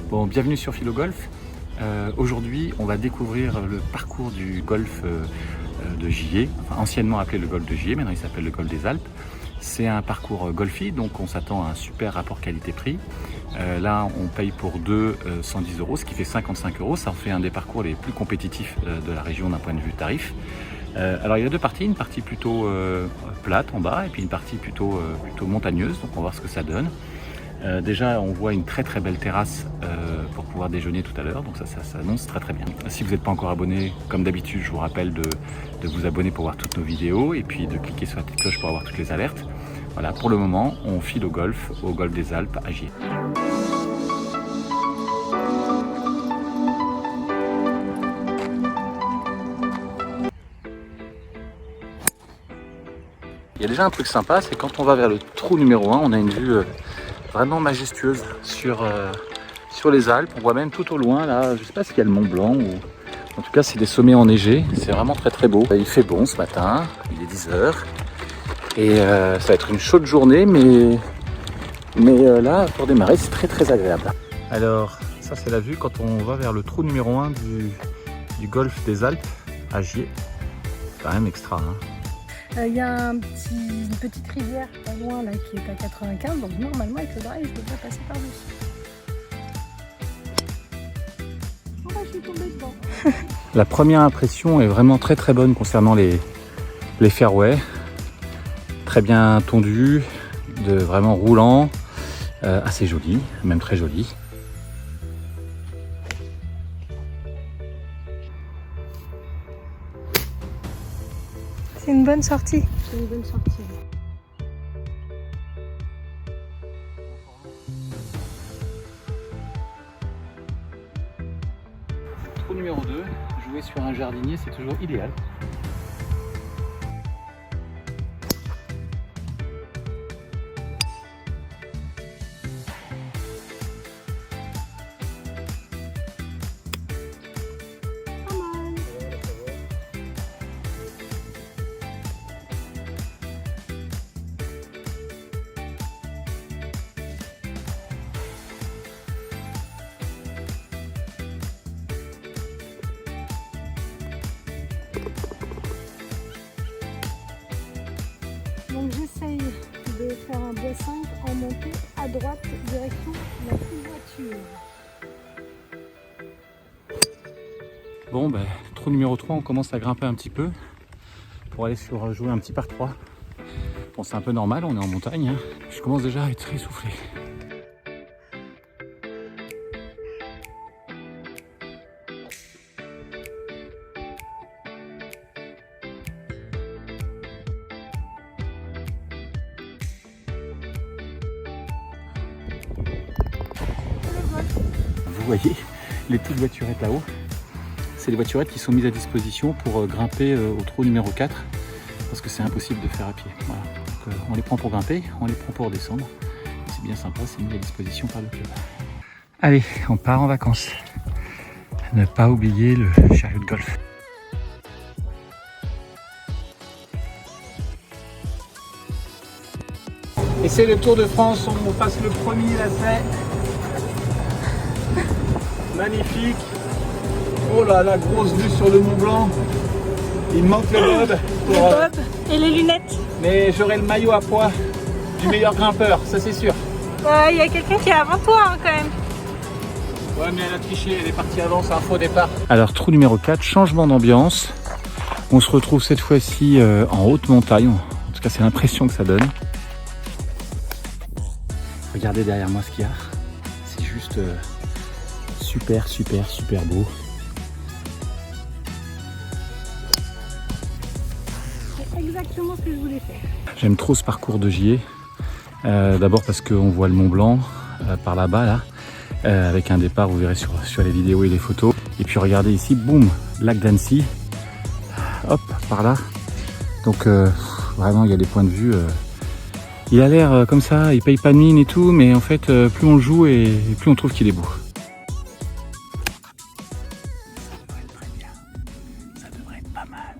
Bon, bienvenue sur Philo Golf. Aujourd'hui, on va découvrir le parcours du golf de Gier, enfin, anciennement appelé le golf de Gier, maintenant il s'appelle le golf des Alpes. C'est un parcours golfi, donc on s'attend à un super rapport qualité-prix. Là, on paye pour deux 110 €, ce qui fait 55 €. Ça en fait un des parcours les plus compétitifs de la région d'un point de vue tarif. Alors il y a deux parties, une partie plutôt plate en bas et puis une partie plutôt montagneuse, donc on va voir ce que ça donne. Déjà on voit une très belle terrasse pour pouvoir déjeuner tout à l'heure, donc ça annonce très bien. Si vous n'êtes pas encore abonné, comme d'habitude, je vous rappelle de vous abonner pour voir toutes nos vidéos et puis de cliquer sur la petite cloche pour avoir toutes les alertes. Voilà, pour le moment on file au golf des Alpes à Gier. Il y a déjà un truc sympa, c'est quand on va vers le trou numéro 1, on a une vue vraiment majestueuse sur les Alpes. On voit même tout au loin, là, je ne sais pas s'il y a le Mont Blanc ou... En tout cas, c'est des sommets enneigés. C'est vraiment très beau. Il fait bon ce matin, il est 10 h. Et ça va être une chaude journée, mais là, pour démarrer, c'est très agréable. Alors, ça c'est la vue quand on va vers le trou numéro 1 du golfe des Alpes à Gier. C'est quand même extra, hein. Il y a une petite rivière pas loin là qui est à 95, donc normalement avec le drive je devrais passer par-dessus. Oh, je suis tombée dedans. La première impression est vraiment très bonne concernant les fairways. Très bien tondu, vraiment roulant, assez joli, même très joli. C'est une bonne sortie. C'est une bonne sortie. Trou numéro 2, jouer sur un jardinier, c'est toujours idéal. Pas mal. Donc j'essaye de faire un bois 5 en montée à droite, direction la petite voiture. Bon, trou numéro 3, on commence à grimper un petit peu pour aller jouer un petit par 3. Bon, c'est un peu normal, on est en montagne, hein. Je commence déjà à être essoufflé. Vous voyez les petites voiturettes là-haut, c'est les voiturettes qui sont mises à disposition pour grimper au trou numéro 4 parce que c'est impossible de faire à pied. Voilà. Donc, on les prend pour grimper, on les prend pour descendre. C'est bien sympa, c'est mis à disposition par le club. Allez, on part en vacances. Ne pas oublier le chariot de golf. Et c'est le Tour de France, on passe le premier lacet. Magnifique. Oh là là, grosse vue sur le Mont Blanc. Il me manque le bob. Le bob et les lunettes. Mais j'aurai le maillot à pois du meilleur grimpeur, ça c'est sûr. Il y a quelqu'un qui est avant toi hein, quand même. Ouais, mais elle a triché, elle est partie avant, c'est un faux départ. Alors, trou numéro 4, changement d'ambiance. On se retrouve cette fois-ci en haute montagne. En tout cas, c'est l'impression que ça donne. Regardez derrière moi ce qu'il y a. C'est juste super beau. C'est exactement ce que je voulais faire. J'aime trop ce parcours de Gier. D'abord parce qu'on voit le Mont Blanc par là-bas, là. Avec un départ, vous verrez sur les vidéos et les photos. Et puis regardez ici, boum, lac d'Annecy. Hop, par là. Donc vraiment, il y a des points de vue. Il a l'air comme ça, il paye pas de mine et tout, mais en fait, plus on le joue et plus on trouve qu'il est beau. Ça devrait être très bien. Ça devrait être pas mal.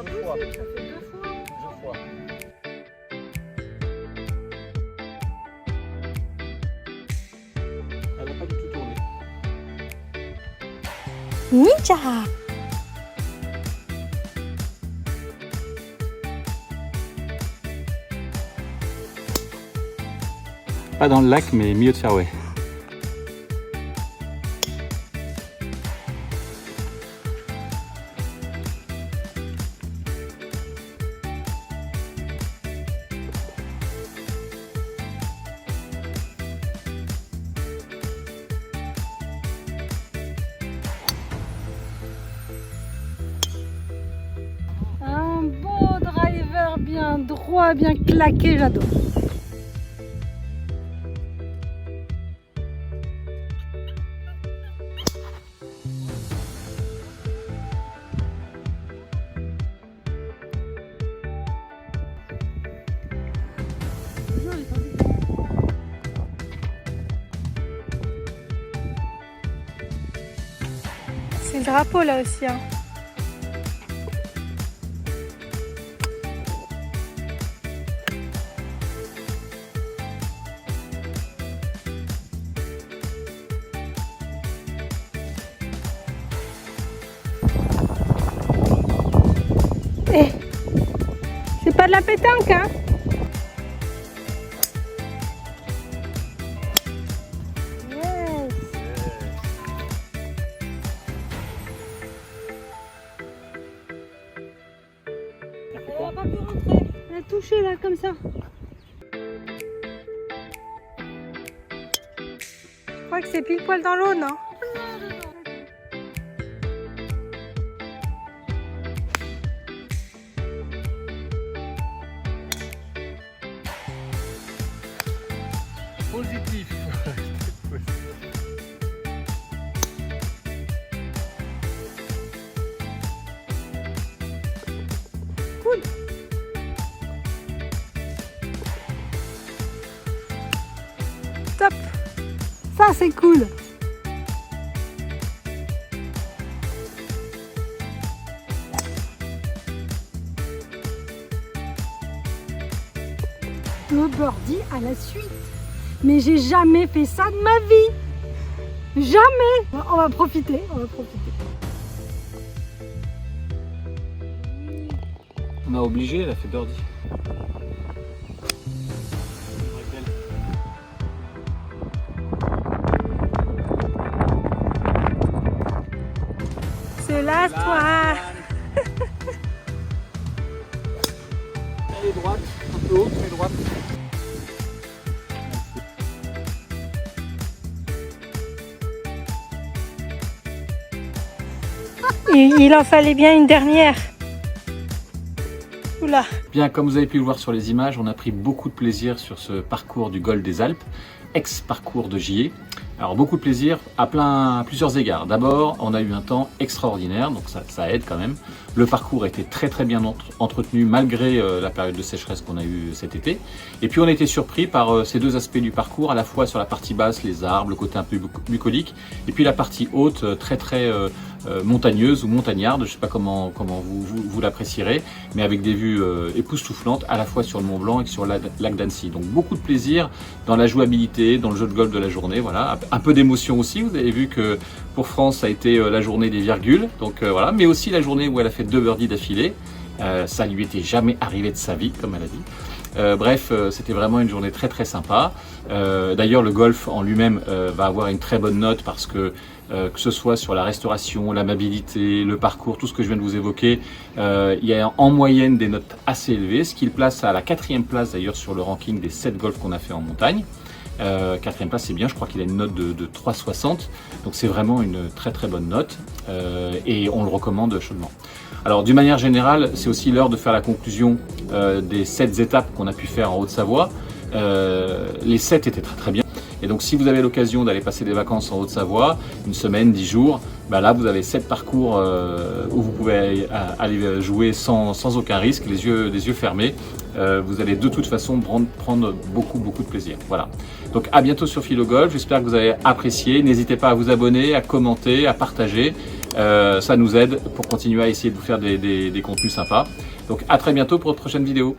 pas possible, ça fait 2 fois. Plusieurs fois. Elle n'a pas du tout tourné. Ninja! Pas dans le lac, mais milieu de fairway. Un beau driver bien droit, bien claqué, j'adore. C'est le drapeau là aussi. Hein. Eh, c'est pas de la pétanque, hein? Yes. Elle a pas pu rentrer. Elle a touché là, comme ça. Je crois que c'est pile poil dans l'eau, non? Positif. Cool. Top. Ça c'est cool. Le birdie à la suite. Mais j'ai jamais fait ça de ma vie. Jamais. On va profiter, on va profiter. On a obligé, elle a fait birdie. C'est là, toi. Elle est droite, un peu haute, mais droite. Il en fallait bien une dernière. Oula. Bien, comme vous avez pu le voir sur les images, on a pris beaucoup de plaisir sur ce parcours du Golfe des Alpes, ex-parcours de JE. Alors beaucoup de plaisir à plusieurs égards. D'abord, on a eu un temps extraordinaire, donc ça aide quand même. Le parcours a été très bien entretenu malgré la période de sécheresse qu'on a eue cet été. Et puis on a été surpris par ces deux aspects du parcours, à la fois sur la partie basse, les arbres, le côté un peu bucolique, et puis la partie haute, très montagneuse ou montagnarde, je ne sais pas comment vous l'apprécierez, mais avec des vues époustouflantes à la fois sur le Mont Blanc et sur le lac d'Annecy. Donc beaucoup de plaisir dans la jouabilité, dans le jeu de golf de la journée, voilà. Un peu d'émotion aussi, vous avez vu que pour France ça a été la journée des virgules, donc voilà, mais aussi la journée où elle a fait 2 birdies d'affilée, ça lui était jamais arrivé de sa vie comme elle a dit. Bref, c'était vraiment une journée très sympa. D'ailleurs le golf en lui-même va avoir une très bonne note parce que ce soit sur la restauration, l'amabilité, le parcours, tout ce que je viens de vous évoquer, il y a en moyenne des notes assez élevées, ce qui le place à la 4e place d'ailleurs sur le ranking des 7 golfs qu'on a fait en montagne. 4e place c'est bien, je crois qu'il a une note de 3,60, donc c'est vraiment une très bonne note et on le recommande chaudement. Alors d'une manière générale, c'est aussi l'heure de faire la conclusion des 7 étapes qu'on a pu faire en Haute-Savoie. Les 7 étaient très bien. Et donc si vous avez l'occasion d'aller passer des vacances en Haute-Savoie, une semaine, 10 jours, bah là vous avez 7 parcours où vous pouvez aller jouer sans aucun risque, les yeux fermés. Vous allez de toute façon prendre beaucoup de plaisir. Voilà. Donc à bientôt sur Philo Golf, j'espère que vous avez apprécié. N'hésitez pas à vous abonner, à commenter, à partager. Ça nous aide pour continuer à essayer de vous faire des contenus sympas. Donc à très bientôt pour une prochaine vidéo.